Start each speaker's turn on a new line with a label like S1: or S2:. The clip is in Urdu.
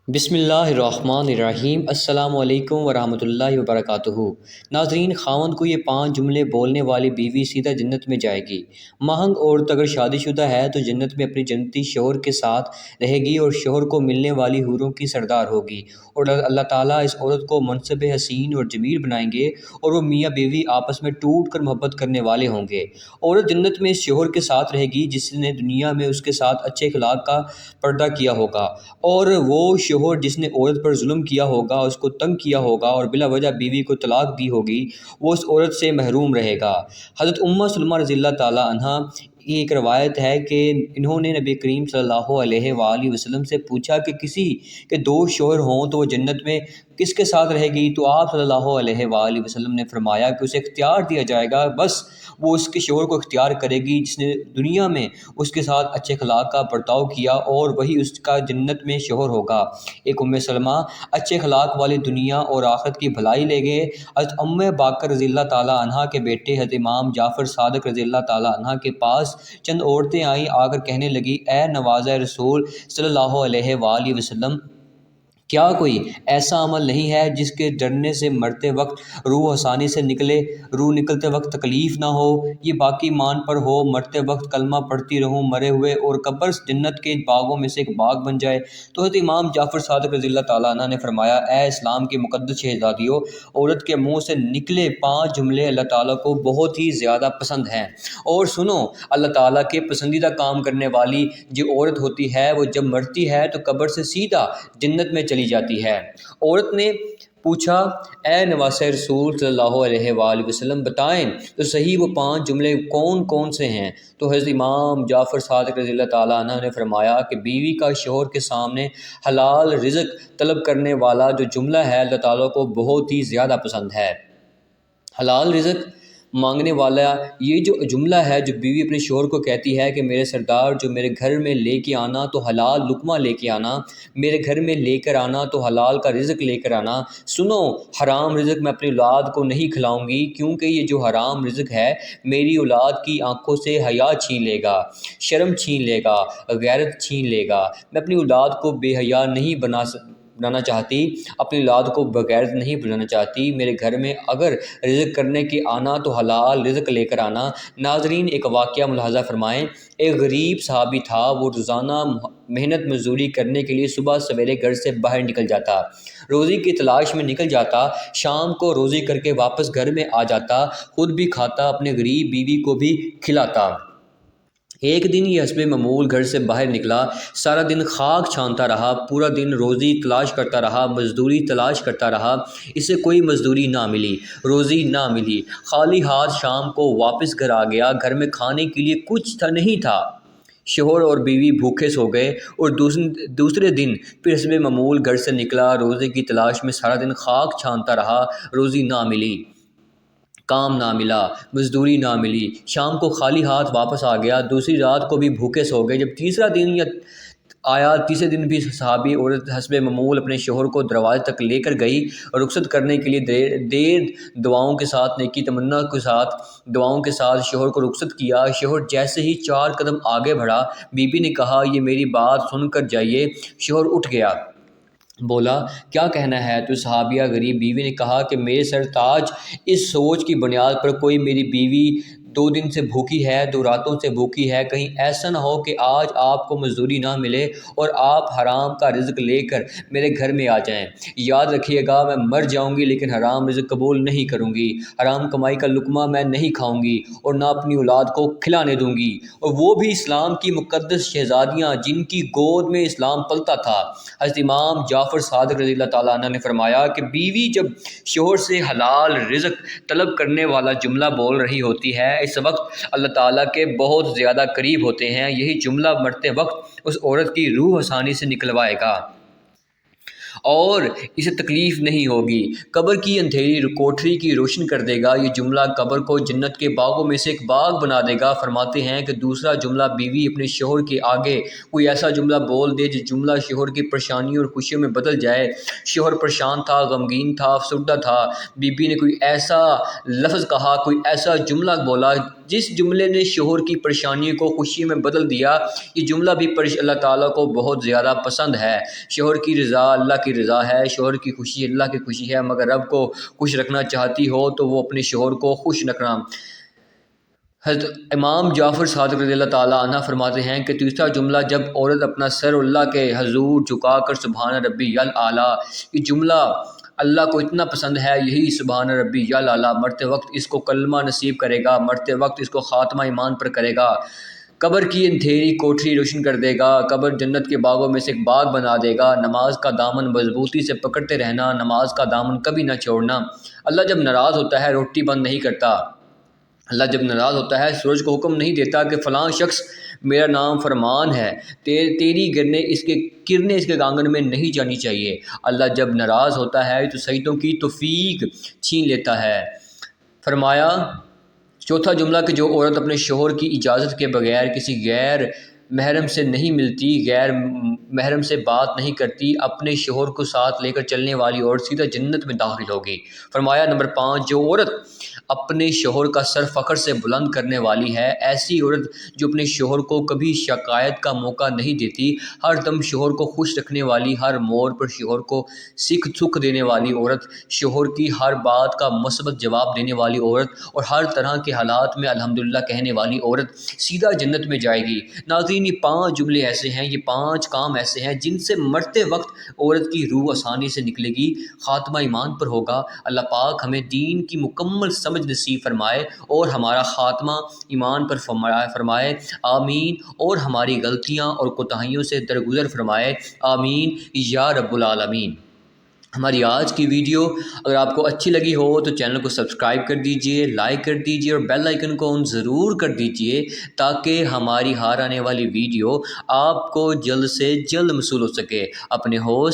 S1: بسم اللہ الرحمن الرحیم۔ السلام علیکم ورحمۃ اللہ وبرکاتہ۔ ناظرین، خاوند کو یہ 5 جملے بولنے والی بیوی سیدھا جنت میں جائے گی۔ مہنگ عورت اگر شادی شدہ ہے تو جنت میں اپنے جنتی شوہر کے ساتھ رہے گی اور شوہر کو ملنے والی حوروں کی سردار ہوگی، اور اللہ تعالیٰ اس عورت کو منصب حسین اور جمیل بنائیں گے، اور وہ میاں بیوی آپس میں ٹوٹ کر محبت کرنے والے ہوں گے۔ عورت جنت میں اس شوہر کے ساتھ رہے گی جس نے دنیا میں اس کے ساتھ اچھے اخلاق کا پردہ کیا ہوگا، اور وہ شوہر جس نے عورت پر ظلم کیا ہوگا، اس کو تنگ کیا ہوگا اور بلا وجہ بیوی کو طلاق دی ہوگی، وہ اس عورت سے محروم رہے گا۔ حضرت سلمہ رضی اللہ تعالیٰ عنہ، یہ ایک روایت ہے کہ انہوں نے نبی کریم صلی اللہ علیہ وآلہ وسلم سے پوچھا کہ کسی کے 2 شوہر ہوں تو وہ جنت میں کس کے ساتھ رہے گی؟ تو آپ صلی اللہ علیہ وآلہ وسلم نے فرمایا کہ اسے اختیار دیا جائے گا، بس وہ اس کے شوہر کو اختیار کرے گی جس نے دنیا میں اس کے ساتھ اچھے اخلاق کا برتاؤ کیا، اور وہی اس کا جنت میں شوہر ہوگا۔ ایک سلمہ اچھے اخلاق والی دنیا اور آخرت کی بھلائی لے گئے۔ حضرت باقر رضی اللہ تعالیٰ عنہ کے بیٹے حضرت امام جعفر صادق رضی اللہ تعالیٰ عنہ کے پاس چند عورتیں آئیں، آ کر کہنے لگی، اے نوازہ رسول صلی اللہ علیہ وآلہ وسلم، کیا کوئی ایسا عمل نہیں ہے جس کے ڈرنے سے مرتے وقت روح آسانی سے نکلے، روح نکلتے وقت تکلیف نہ ہو، یہ باقی مان پر ہو، مرتے وقت کلمہ پڑھتی رہوں مرے ہوئے، اور قبر جنت کے باغوں میں سے ایک باغ بن جائے؟ تو حضرت امام جعفر صادق رضی اللہ تعالیٰ عنہ نے فرمایا، اے اسلام کی مقدس شہزادیوں، عورت کے منہ سے نکلے 5 جملے اللہ تعالیٰ کو بہت ہی زیادہ پسند ہیں، اور سنو، اللہ تعالیٰ کے پسندیدہ کام کرنے والی جو عورت ہوتی ہے وہ جب مرتی ہے تو قبر سے سیدھا جنت میں چلی جاتی ہے۔ عورت نے پوچھا، اے نواسہ رسول صلی اللہ علیہ وآلہ وسلم، بتائیں تو صحیح وہ 5 جملے کون کون سے ہیں؟ تو حضرت امام جعفر صادق رضی اللہ تعالیٰ عنہ نے فرمایا کہ بیوی کا شوہر کے سامنے حلال رزق طلب کرنے والا جو جملہ ہے اللہ تعالیٰ کو بہت ہی زیادہ پسند ہے۔ حلال رزق مانگنے والا یہ جو جملہ ہے جو بیوی اپنے شوہر کو کہتی ہے کہ میرے سردار، جو میرے گھر میں لے کے آنا تو حلال لقمہ لے کے آنا، میرے گھر میں لے کر آنا تو حلال کا رزق لے کر آنا۔ سنو، حرام رزق میں اپنی اولاد کو نہیں کھلاؤں گی، کیونکہ یہ جو حرام رزق ہے میری اولاد کی آنکھوں سے حیا چھین لے گا، شرم چھین لے گا، غیرت چھین لے گا۔ میں اپنی اولاد کو بے حیا نہیں بنانا چاہتی، اپنی اولاد کو بغیرت نہیں بنانا چاہتی۔ میرے گھر میں اگر رزق کرنے کے آنا تو حلال رزق لے کر آنا۔ ناظرین، ایک واقعہ ملاحظہ فرمائیں۔ ایک غریب صحابی تھا، وہ روزانہ محنت مزدوری کرنے کے لیے صبح سویرے گھر سے باہر نکل جاتا، روزی کی تلاش میں نکل جاتا، شام کو روزی کر کے واپس گھر میں آ جاتا، خود بھی کھاتا، اپنے غریب بیوی کو بھی کھلاتا۔ ایک دن یہ حسب معمول گھر سے باہر نکلا، سارا دن خاک چھانتا رہا، پورا دن روزی تلاش کرتا رہا، مزدوری تلاش کرتا رہا، اسے کوئی مزدوری نہ ملی، روزی نہ ملی، خالی ہاتھ شام کو واپس گھر آ گیا۔ گھر میں کھانے کے لیے کچھ نہیں تھا، شوہر اور بیوی بھوکے سو گئے، اور دوسرے دن پھر حسب معمول گھر سے نکلا، روزے کی تلاش میں سارا دن خاک چھانتا رہا، روزی نہ ملی، کام نہ ملا، مزدوری نہ ملی، شام کو خالی ہاتھ واپس آ گیا، دوسری رات کو بھی بھوکے سو گئے۔ جب تیسرا دن آیا، تیسرے دن بھی صحابی عورت حسب معمول اپنے شوہر کو دروازے تک لے کر گئی، رخصت کرنے کے لیے دیر دعاؤں کے ساتھ، نیکی تمنا کے ساتھ، دعاؤں کے ساتھ شوہر کو رخصت کیا۔ شوہر جیسے ہی 4 قدم آگے بڑھا، بی بی نے کہا، یہ میری بات سن کر جائیے۔ شوہر اٹھ گیا، بولا، کیا کہنا ہے؟ تو صحابیہ غریب بیوی نے کہا کہ میرے سر تاج، اس سوچ کی بنیاد پر کوئی میری بیوی 2 دن سے بھوکی ہے، 2 راتوں سے بھوکی ہے، کہیں ایسا نہ ہو کہ آج آپ کو مزدوری نہ ملے اور آپ حرام کا رزق لے کر میرے گھر میں آ جائیں۔ یاد رکھیے گا، میں مر جاؤں گی لیکن حرام رزق قبول نہیں کروں گی، حرام کمائی کا لقمہ میں نہیں کھاؤں گی، اور نہ اپنی اولاد کو کھلانے دوں گی، اور وہ بھی اسلام کی مقدس شہزادیاں جن کی گود میں اسلام پلتا تھا۔ حضرت امام جعفر صادق رضی اللہ تعالیٰ عنہ نے فرمایا کہ بیوی جب شوہر سے حلال رزق طلب کرنے والا جملہ بول رہی ہوتی ہے، اس وقت اللہ تعالیٰ کے بہت زیادہ قریب ہوتے ہیں۔ یہی جملہ مرتے وقت اس عورت کی روح آسانی سے نکلوائے گا اور اسے تکلیف نہیں ہوگی، قبر کی اندھیری کوٹری کی روشن کر دے گا۔ یہ جملہ قبر کو جنت کے باغوں میں سے ایک باغ بنا دے گا۔ فرماتے ہیں کہ دوسرا جملہ بیوی اپنے شوہر کے آگے کوئی ایسا جملہ بول دے جو جملہ شوہر کی پریشانیوں اور خوشیوں میں بدل جائے۔ شوہر پریشان تھا، غمگین تھا، افسردہ تھا، بیوی نے کوئی ایسا لفظ کہا، کوئی ایسا جملہ بولا جس جملے نے شوہر کی پریشانیوں کو خوشی میں بدل دیا، یہ جملہ بھی اللہ تعالیٰ کو بہت زیادہ پسند ہے۔ شوہر کی رضا اللہ کی رضا ہے، شوہر کی خوشی اللہ کی خوشی ہے، مگر رب کو خوش رکھنا چاہتی ہو تو وہ اپنے شوہر کو خوش رکھنا۔ حضرت امام جعفر صادق رضی اللہ تعالیٰ عنہ فرماتے ہیں کہ تیسرا جملہ، جب عورت اپنا سر اللہ کے حضور جھکا کر سبحان ربی الاعلیٰ، یہ جملہ اللہ کو اتنا پسند ہے، یہی سبحان ربی الاعلیٰ مرتے وقت اس کو کلمہ نصیب کرے گا، مرتے وقت اس کو خاتمہ ایمان پر کرے گا، قبر کی اندھیری کوٹری روشن کر دے گا، قبر جنت کے باغوں میں سے ایک باغ بنا دے گا۔ نماز کا دامن مضبوطی سے پکڑتے رہنا، نماز کا دامن کبھی نہ چھوڑنا۔ اللہ جب ناراض ہوتا ہے روٹی بند نہیں کرتا، اللہ جب ناراض ہوتا ہے سورج کو حکم نہیں دیتا کہ فلاں شخص میرا نام فرمان ہے، تیری کرنیں اس کے آنگن میں نہیں جانی چاہیے۔ اللہ جب ناراض ہوتا ہے تو سجدوں کی توفیق چھین لیتا ہے۔ فرمایا چوتھا جملہ کہ جو عورت اپنے شوہر کی اجازت کے بغیر کسی غیر محرم سے نہیں ملتی، غیر محرم سے بات نہیں کرتی، اپنے شوہر کو ساتھ لے کر چلنے والی عورت سیدھا جنت میں داخل ہوگی۔ فرمایا نمبر 5، جو عورت اپنے شوہر کا سر فخر سے بلند کرنے والی ہے، ایسی عورت جو اپنے شوہر کو کبھی شکایت کا موقع نہیں دیتی، ہر دم شوہر کو خوش رکھنے والی، ہر موڑ پر شوہر کو سکھ دینے والی عورت، شوہر کی ہر بات کا مثبت جواب دینے والی عورت اور ہر طرح کے حالات میں الحمدللہ کہنے والی عورت سیدھا جنت میں جائے گی۔ ناظرین، یہ 5 جملے ایسے ہیں، یہ 5 کام ایسے ہیں جن سے مرتے وقت عورت کی روح آسانی سے نکلے گی، خاتمہ ایمان پر ہوگا۔ اللہ پاک ہمیں دین کی مکمل سمجھ نصیب فرمائے اور ہمارا خاتمہ ایمان پر فرمائے، آمین، اور ہماری غلطیاں اور کوتاہیوں سے درگزر فرمائے، آمین یا رب العالمین۔ ہماری آج کی ویڈیو اگر آپ کو اچھی لگی ہو تو چینل کو سبسکرائب کر دیجئے، لائک کر دیجئے اور بیل آئیکن کو آن ضرور کر دیجئے تاکہ ہماری ہر آنے والی ویڈیو آپ کو جلد سے جلد موصول ہو سکے۔ اپنے ہوسٹ